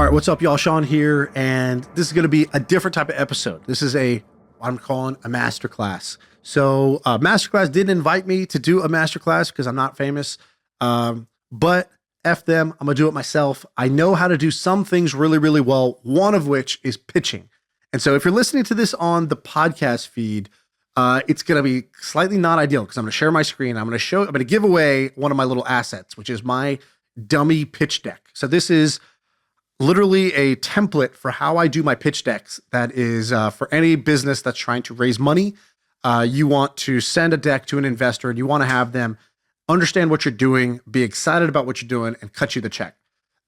All right, what's up, y'all? Shaan here, and this is going to be a different type of episode. This is what I'm calling a masterclass. So, masterclass didn't invite me to do a masterclass because I'm not famous, but F them, I'm going to do it myself. I know how to do some things really, really well, one of which is pitching. And so if you're listening to this on the podcast feed, it's going to be slightly not ideal because I'm going to share my screen. I'm going to give away one of my little assets, which is my dummy pitch deck. So this is literally a template for how I do my pitch decks. That is for any business that's trying to raise money. You want to send a deck to an investor and you want to have them understand what you're doing, be excited about what you're doing, and cut you the check.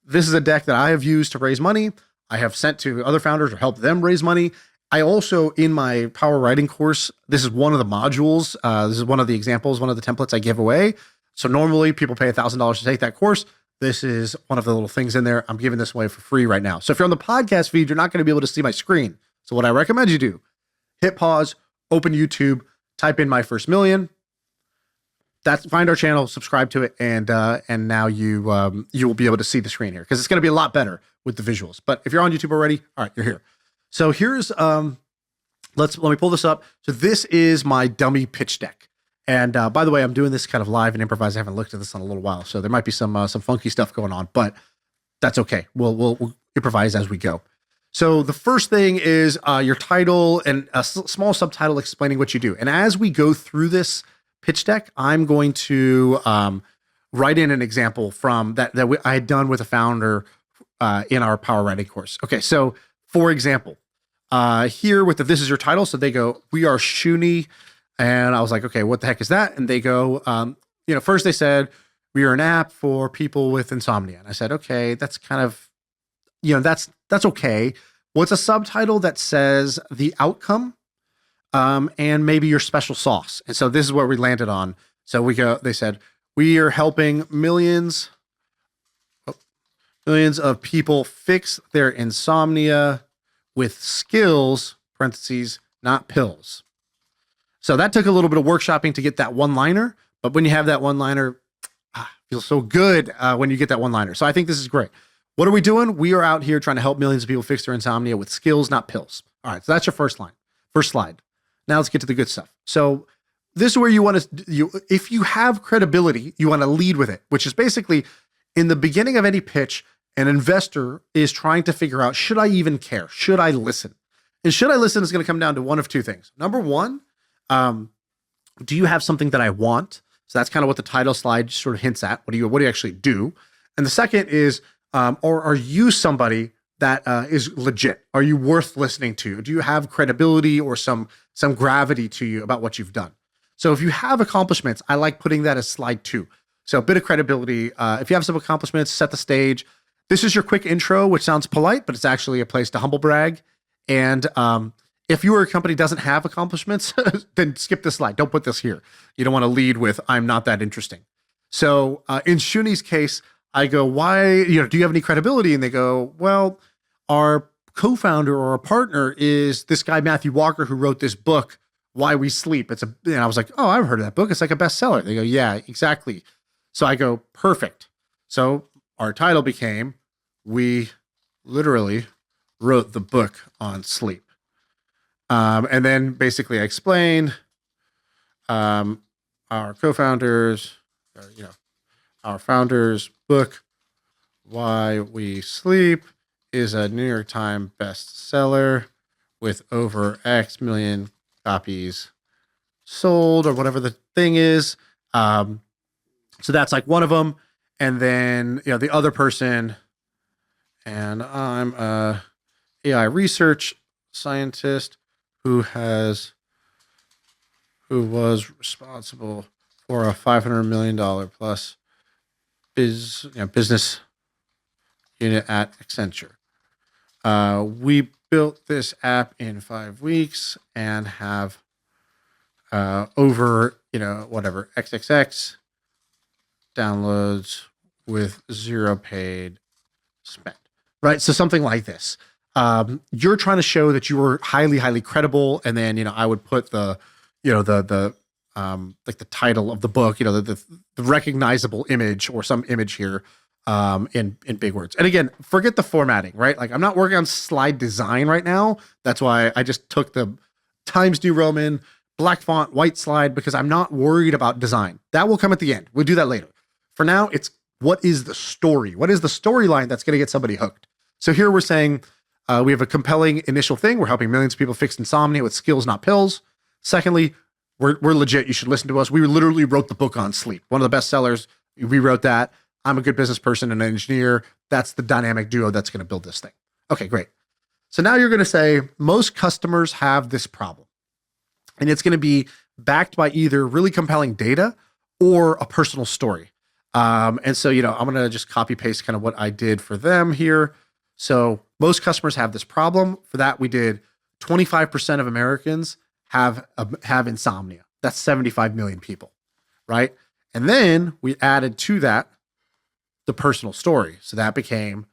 This is a deck that I have used to raise money. I have sent to other founders or helped them raise money. I also, in my power writing course, this is one of the modules. This is one of the examples, one of the templates I give away. So normally people pay $1,000 to take that course. This is one of the little things in there. I'm giving this away for free right now. So if you're on the podcast feed, you're not going to be able to see my screen. So what I recommend you do, hit pause, open YouTube, type in my first million. Find our channel, subscribe to it, and now you will be able to see the screen here because it's going to be a lot better with the visuals. But if you're on YouTube already, all right, you're here. So here's let me pull this up. So this is my dummy pitch deck. And by the way, I'm doing this kind of live and improvised. I haven't looked at this in a little while, so there might be some funky stuff going on, but that's okay. We'll improvise as we go. So the first thing is your title and a small subtitle explaining what you do. And as we go through this pitch deck, I'm going to write in an example from that I had done with a founder in our power writing course. Okay, so for example, here with this is your title. So they go, we are Shuni. And I was like, okay, what the heck is that? And they go, first they said, we are an app for people with insomnia. And I said, okay, that's kind of, that's okay. What's a subtitle that says the outcome and maybe your special sauce? And so this is what we landed on. So they said, we are helping millions of people fix their insomnia with skills, parentheses, not pills. So that took a little bit of workshopping to get that one-liner, but when you have that one-liner, feels so good when you get that one-liner. So I think this is great. What are we doing? We are out here trying to help millions of people fix their insomnia with skills, not pills. All right, so that's your first slide. Now let's get to the good stuff. So this is where you want to, if you have credibility, you want to lead with it, which is basically in the beginning of any pitch, an investor is trying to figure out, should I even care? Should I listen? And should I listen is going to come down to one of two things. Number one, do you have something that I want? So that's kind of what the title slide sort of hints at. What do you actually do? And the second is, or are you somebody that is legit? Are you worth listening to? Do you have credibility or some gravity to you about what you've done? So if you have accomplishments, I like putting that as slide 2. So a bit of credibility. If you have some accomplishments, set the stage. This is your quick intro, which sounds polite, but it's actually a place to humble brag. And if your company doesn't have accomplishments, then skip this slide. Don't put this here. You don't want to lead with, I'm not that interesting. So in Shuni's case, I go, why, do you have any credibility? And they go, well, our co-founder or our partner is this guy, Matthew Walker, who wrote this book, Why We Sleep. And I was like, oh, I've heard of that book. It's like a bestseller. They go, yeah, exactly. So I go, perfect. So our title became, we literally wrote the book on sleep. And then basically I explained our co-founders, our founders' book, Why We Sleep, is a New York Times bestseller with over X million copies sold or whatever the thing is. So that's like one of them. And then, the other person, and I'm a AI research scientist who was responsible for a $500 million plus business unit at Accenture. We built this app in 5 weeks and have over, XXX downloads with 0 paid spent, right? So something like this. You're trying to show that you were highly, highly credible. And then, I would put the like the title of the book, the recognizable image or some image here in big words. And again, forget the formatting, right? Like I'm not working on slide design right now. That's why I just took the Times New Roman, black font, white slide, because I'm not worried about design. That will come at the end. We'll do that later. For now, it's what is the story? What is the storyline that's going to get somebody hooked? So here we're saying we have a compelling initial thing. We're helping millions of people fix insomnia with skills, not pills. Secondly, we're legit. You should listen to us. We literally wrote the book on sleep. One of the best sellers. We wrote that. I'm a good business person and an engineer. That's the dynamic duo that's going to build this thing. Okay, great. So now you're going to say most customers have this problem. And it's going to be backed by either really compelling data or a personal story. And so, I'm going to just copy paste kind of what I did for them here. So most customers have this problem. For that, we did 25% of Americans have insomnia. That's 75 million people, right? And then we added to that the personal story. So that became,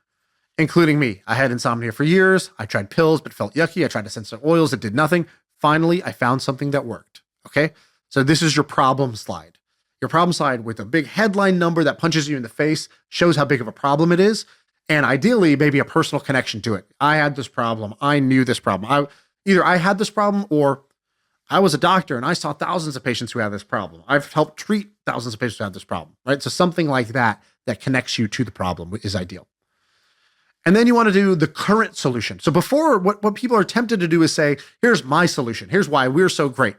including me. I had insomnia for years. I tried pills, but felt yucky. I tried essential oils. It did nothing. Finally, I found something that worked. Okay. So this is your problem slide. Your problem slide with a big headline number that punches you in the face, shows how big of a problem it is. And ideally, maybe a personal connection to it. I had this problem. I knew this problem. I had this problem, or I was a doctor and I saw thousands of patients who had this problem. I've helped treat thousands of patients who have this problem, right? So something like that connects you to the problem is ideal. And then you want to do the current solution. So before, what people are tempted to do is say, here's my solution. Here's why we're so great.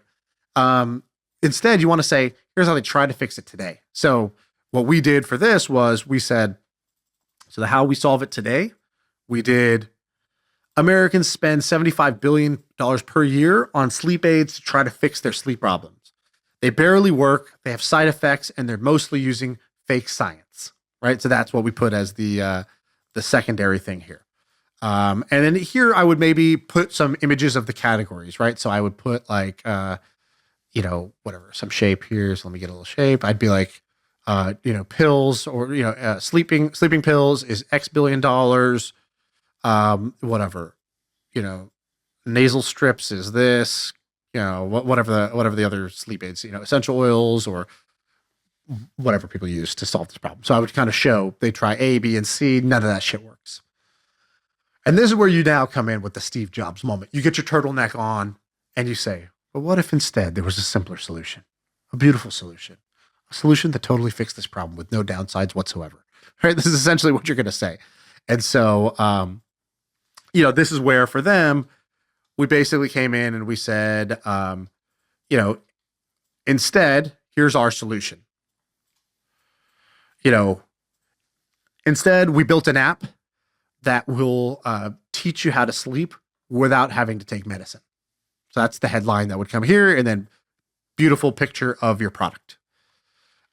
Instead, you want to say, here's how they try to fix it today. So what we did for this was we said, so how we solve it today, we did Americans spend $75 billion per year on sleep aids to try to fix their sleep problems. They barely work, they have side effects, and they're mostly using fake science, right? So that's what we put as the secondary thing here. And then here I would maybe put some images of the categories, right? So I would put like, whatever, some shape here. So let me get a little shape. I'd be like, pills or, sleeping pills is X billion dollars. Whatever, nasal strips is this, whatever the other sleep aids, essential oils or whatever people use to solve this problem. So I would kind of show they try A, B, and C. None of that shit works. And this is where you now come in with the Steve Jobs moment. You get your turtleneck on and you say, but what if instead there was a simpler solution, a beautiful solution, a solution that totally fixed this problem with no downsides whatsoever, right? This is essentially what you're going to say. And so, this is where for them, we basically came in and we said, instead, here's our solution. Instead, we built an app that will teach you how to sleep without having to take medicine. So that's the headline that would come here, and then beautiful picture of your product.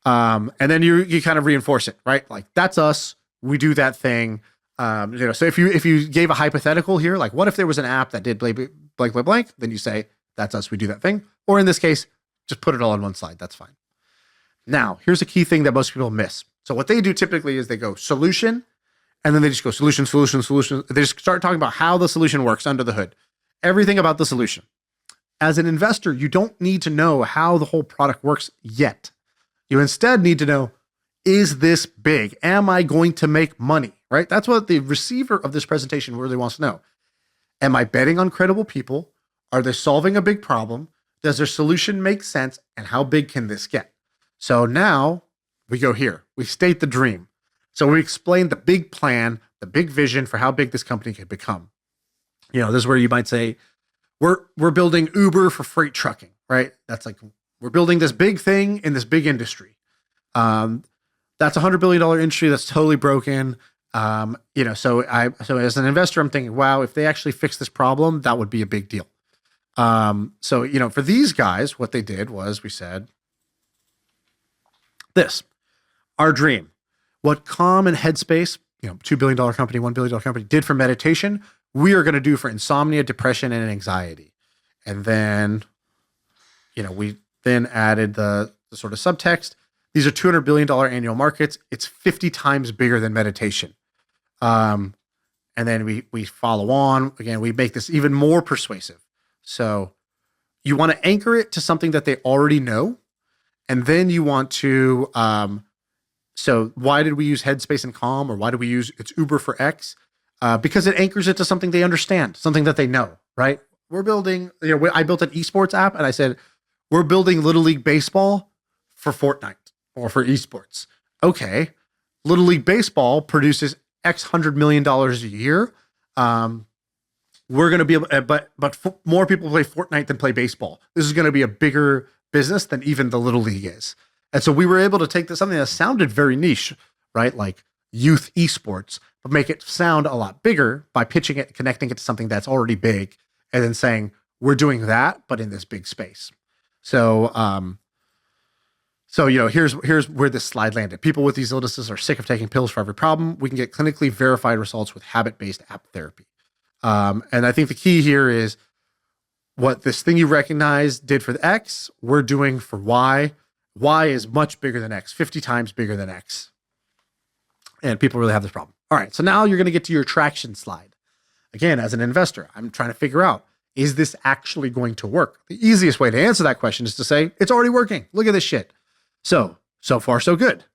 And then you kind of reinforce it, right? Like that's us. We do that thing. So if you gave a hypothetical here, like what if there was an app that did blank, blank, blank, blank, then you say, that's us, we do that thing. Or in this case, just put it all on one slide. That's fine. Now, here's a key thing that most people miss. So what they do typically is they go solution, and then they just go solution, solution, solution. They just start talking about how the solution works under the hood. Everything about the solution. As an investor, you don't need to know how the whole product works yet. You instead need to know, is this big? Am I going to make money? Right? That's what the receiver of this presentation really wants to know. Am I betting on credible people? Are they solving a big problem? Does their solution make sense? And how big can this get? So now we go here. We state the dream. So we explain the big plan, the big vision for how big this company could become. This is where you might say, we're building Uber for freight trucking, right? That's like, we're building this big thing in this big industry. That's $100 billion industry that's totally broken. So as an investor, I'm thinking, wow, if they actually fix this problem, that would be a big deal. For these guys, what they did was we said this, our dream, what Calm and Headspace, $2 billion company, $1 billion company did for meditation, we are going to do for insomnia, depression, and anxiety. And then, we then added the sort of subtext. These are $200 billion annual markets. It's 50 times bigger than meditation. And then we follow on. Again, we make this even more persuasive. So you want to anchor it to something that they already know. And then you want to So why did we use Headspace and Calm, or why do we use it's Uber for X? Because it anchors it to something they understand, something that they know, right? We're building, I built an esports app and I said, we're building Little League Baseball for Fortnite or for esports. Okay. Little League Baseball produces X $100 million a year. We're going to be able, but more people play Fortnite than play baseball. This is going to be a bigger business than even the Little League is. And so we were able to take this, something that sounded very niche, right? Like youth esports, but make it sound a lot bigger by pitching it, connecting it to something that's already big, and then saying, we're doing that, but in this big space. So, here's where this slide landed. People with these illnesses are sick of taking pills for every problem. We can get clinically verified results with habit-based app therapy. And I think the key here is what this thing you recognize did for the X, we're doing for Y. Y is much bigger than X, 50 times bigger than X. And people really have this problem. All right, so now you're going to get to your traction slide. Again, as an investor, I'm trying to figure out, is this actually going to work? The easiest way to answer that question is to say, it's already working. Look at this shit. So far, so good.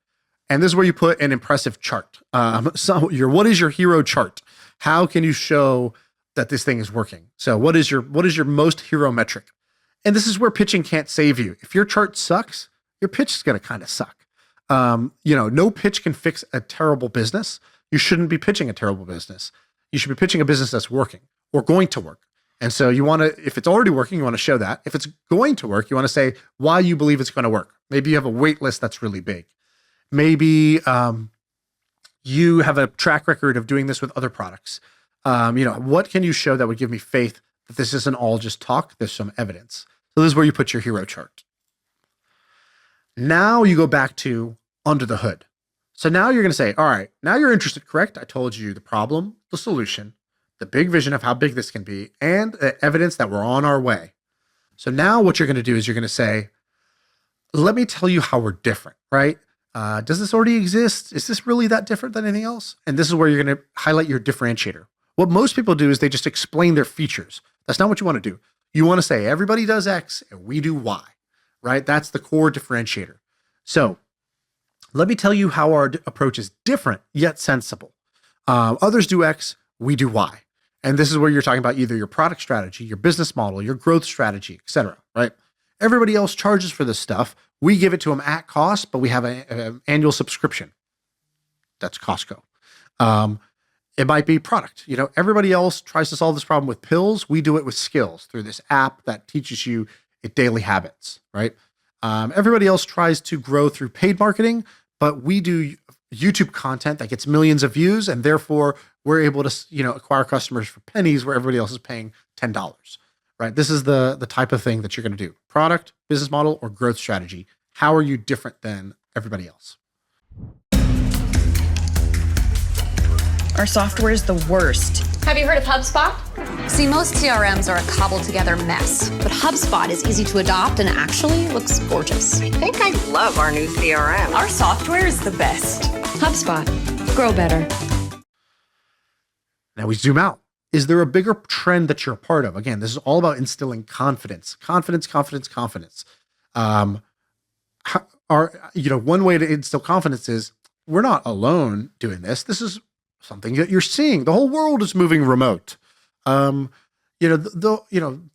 And this is where you put an impressive chart. What is your hero chart? How can you show that this thing is working? So what is your most hero metric? And this is where pitching can't save you. If your chart sucks, your pitch is going to kind of suck. No pitch can fix a terrible business. You shouldn't be pitching a terrible business. You should be pitching a business that's working or going to work. And so you want to, if it's already working, you want to show that. If it's going to work, you want to say why you believe it's going to work. Maybe you have a wait list that's really big. Maybe you have a track record of doing this with other products. What can you show that would give me faith that this isn't all just talk? There's some evidence. So this is where you put your hero chart. Now you go back to under the hood. So now you're going to say, all right, now you're interested, correct? I told you the problem, the solution, the big vision of how big this can be, and evidence that we're on our way. So now what you're going to do is you're going to say, let me tell you how we're different, right? Does this already exist? Is this really that different than anything else? And this is where you're going to highlight your differentiator. What most people do is they just explain their features. That's not what you want to do. You want to say everybody does X and we do Y, right? That's the core differentiator. So let me tell you how our approach is different yet sensible. Others do X, we do Y. And this is where you're talking about either your product strategy, your business model, your growth strategy, et cetera, right? Everybody else charges for this stuff. We give it to them at cost, but we have an annual subscription. That's Costco. It might be product. Everybody else tries to solve this problem with pills. We do it with skills through this app that teaches you daily habits, right? Everybody else tries to grow through paid marketing, but we do YouTube content that gets millions of views, and therefore we're able to, acquire customers for pennies where everybody else is paying $10, right? This is the type of thing that you're going to do. Product, business model, or growth strategy. How are you different than everybody else? Our software is the worst. Have you heard of HubSpot? See, most CRMs are a cobbled together mess, but HubSpot is easy to adopt and actually looks gorgeous. I think I love our new CRM. Our software is the best. HubSpot. Grow better. Now we zoom out. Is there a bigger trend that you're a part of? Again, this is all about instilling confidence. Confidence. One way to instill confidence is we're not alone doing this. This is something that you're seeing. The whole world is moving remote. The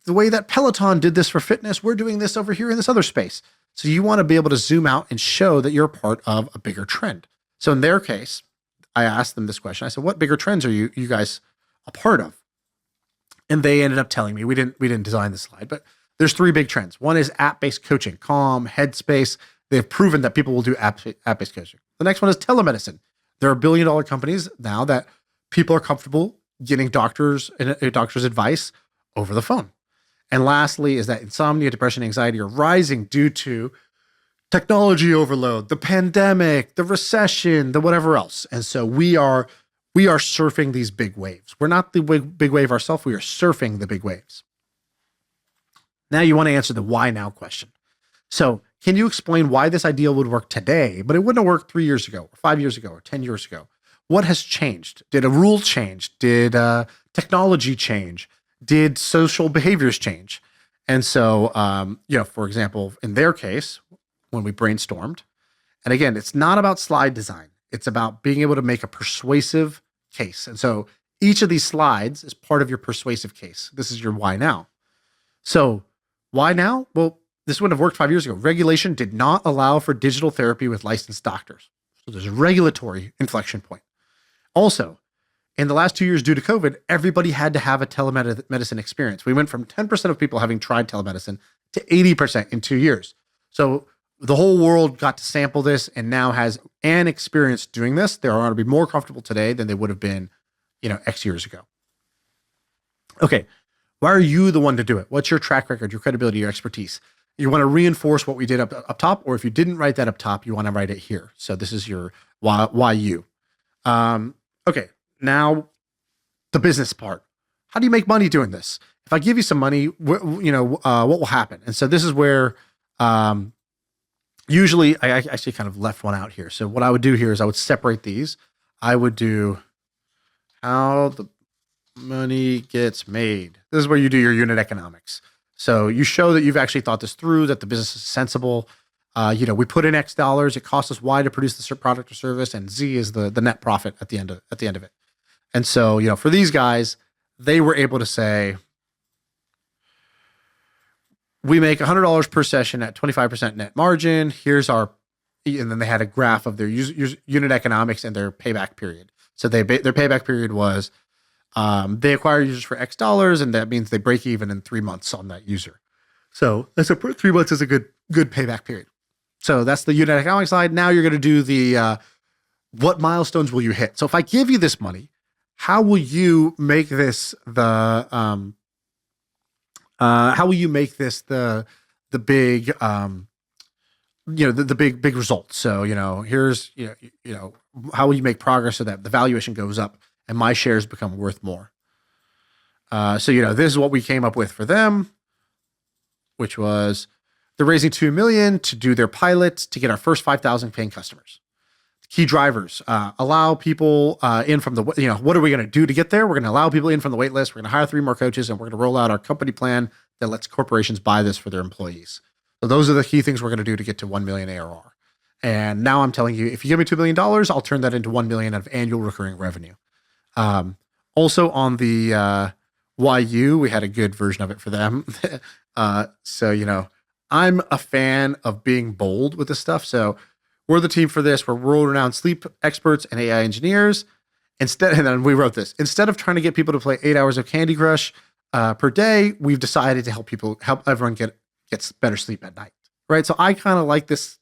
way that Peloton did this for fitness, we're doing this over here in this other space. So you want to be able to zoom out and show that you're a part of a bigger trend. So in their case, I asked them this question. I said, what bigger trends are you guys a part of? And they ended up telling me, we didn't design the slide, but there's 3 big trends. One is app-based coaching, Calm, Headspace. They've proven that people will do app-based coaching. The next one is telemedicine. There are billion-dollar companies now that people are comfortable getting doctor's advice over the phone. And lastly is that insomnia, depression, anxiety are rising due to technology overload, the pandemic, the recession, the whatever else. And so we are surfing these big waves. We're not the big wave ourselves. We are surfing the big waves. Now you want to answer the why now question. So can you explain why this idea would work today, but it wouldn't have worked 3 years ago, or 5 years ago, or 10 years ago? What has changed? Did a rule change? Did technology change? Did social behaviors change? And so, for example, in their case, when we brainstormed And again, it's not about slide design. It's about being able to make a persuasive case. And so each of these slides is part of your persuasive case. This is your why now. So why now? Well, this wouldn't have worked 5 years ago. Regulation did not allow for digital therapy with licensed doctors. So there's a regulatory inflection point. Also, in the last 2 years due to COVID, everybody had to have a telemedicine experience. We went from 10% of people having tried telemedicine to 80% in 2 years. So the whole world got to sample this and now has an experience doing this. They are going to be more comfortable today than they would have been, X years ago. Okay. Why are you the one to do it? What's your track record, your credibility, your expertise? You want to reinforce what we did up top, or if you didn't write that up top, you want to write it here. So this is your why you. Okay, now the business part. How do you make money doing this? If I give you some money, what will happen? And so this is where usually I actually kind of left one out here. So what I would do here is I would separate these. I would do how the money gets made. This is where you do your unit economics. So you show that you've actually thought this through, that the business is sensible. We put in X dollars. It costs us Y to produce the product or service, and Z is the net profit at the end of it. And so, for these guys, they were able to say, we make $100 per session at 25% net margin. Here's our, and then they had a graph of their unit economics and their payback period. So their payback period was, they acquire users for X dollars, and that means they break even in 3 months on that user. So 3 months is a good payback period. So that's the unit economics slide. Now you're going to do the what milestones will you hit? So if I give you this money, how will you make this the big the big results? So here's how will you make progress so that the valuation goes up and my shares become worth more? So this is what we came up with for them, which was they're raising $2 million to do their pilot to get our first 5,000 paying customers. Key drivers, allow people in from the, what are we going to do to get there? We're going to allow people in from the wait list. We're going to hire 3 more coaches, and we're going to roll out our company plan that lets corporations buy this for their employees. So those are the key things we're going to do to get to 1 million ARR. And now I'm telling you, if you give me $2 million, I'll turn that into 1 million of annual recurring revenue. Also on the YU, we had a good version of it for them. So, I'm a fan of being bold with this stuff. So we're the team for this. We're world-renowned sleep experts and AI engineers. And then we wrote this. Instead of trying to get people to play 8 hours of Candy Crush per day, we've decided to help everyone gets better sleep at night. Right. So I kind of like this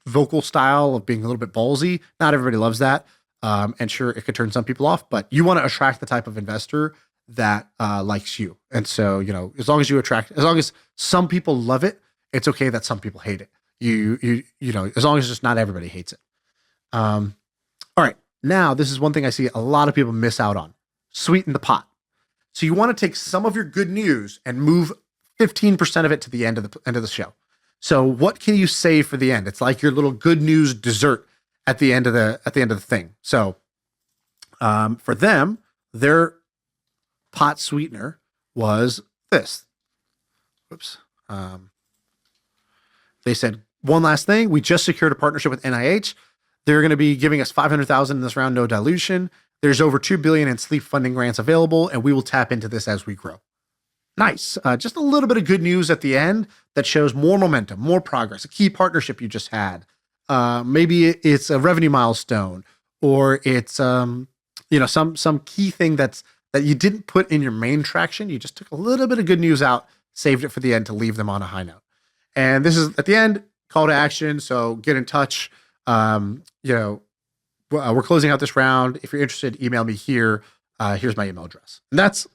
vocal style of being a little bit ballsy. Not everybody loves that. And sure, it could turn some people off, but you want to attract the type of investor that likes you. And so, as long as some people love it, it's okay that some people hate it. As long as just not everybody hates it. All right. Now, this is one thing I see a lot of people miss out on. Sweeten the pot. So you want to take some of your good news and move 15% of it to the end of the show. So what can you save for the end? It's like your little good news dessert at the end of the thing. So for them, their pot sweetener was this. Whoops. They said, one last thing, we just secured a partnership with NIH. They're going to be giving us $500,000 in this round, no dilution. There's over $2 billion in sleep funding grants available, and we will tap into this as we grow. Nice. Just a little bit of good news at the end that shows more momentum, more progress, a key partnership you just had. Maybe it's a revenue milestone, or it's some key thing that you didn't put in your main traction. You just took a little bit of good news out, saved it for the end to leave them on a high note. And this is at the end, call to action. So get in touch. We're closing out this round. If you're interested, email me here. Here's my email address. And that's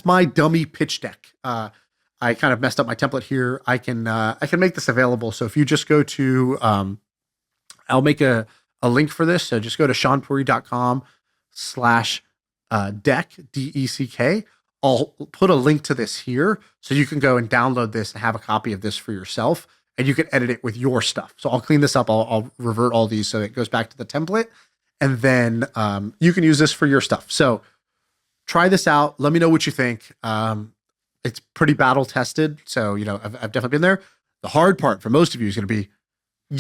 my dummy pitch deck. I kind of messed up my template here. I can make this available. So if you just go to, I'll make a link for this. So just go to shaanpuri.com/deck, DECK. I'll put a link to this here so you can go and download this and have a copy of this for yourself, and you can edit it with your stuff. So I'll clean this up. I'll revert all these so it goes back to the template, and then you can use this for your stuff. So try this out. Let me know what you think. It's pretty battle tested. So, I've definitely been there. The hard part for most of you is going to be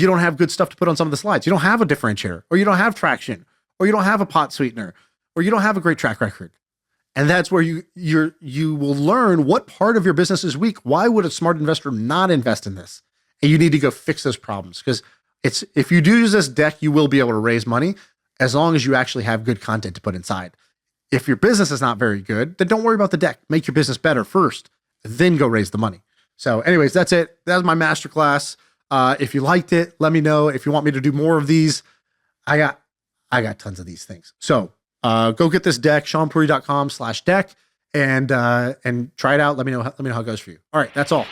you don't have good stuff to put on some of the slides. You don't have a differentiator, or you don't have traction, or you don't have a pot sweetener, or you don't have a great track record. And that's where you will learn what part of your business is weak. Why would a smart investor not invest in this? And you need to go fix those problems, because if you do use this deck, you will be able to raise money as long as you actually have good content to put inside. If your business is not very good, then don't worry about the deck. Make your business better first, then go raise the money. So anyways, that's it. That was my masterclass. If you liked it, let me know. If you want me to do more of these, I got tons of these things. So go get this deck, ShaanPuri.com/deck, and try it out. Let me know how it goes for you. All right, that's all.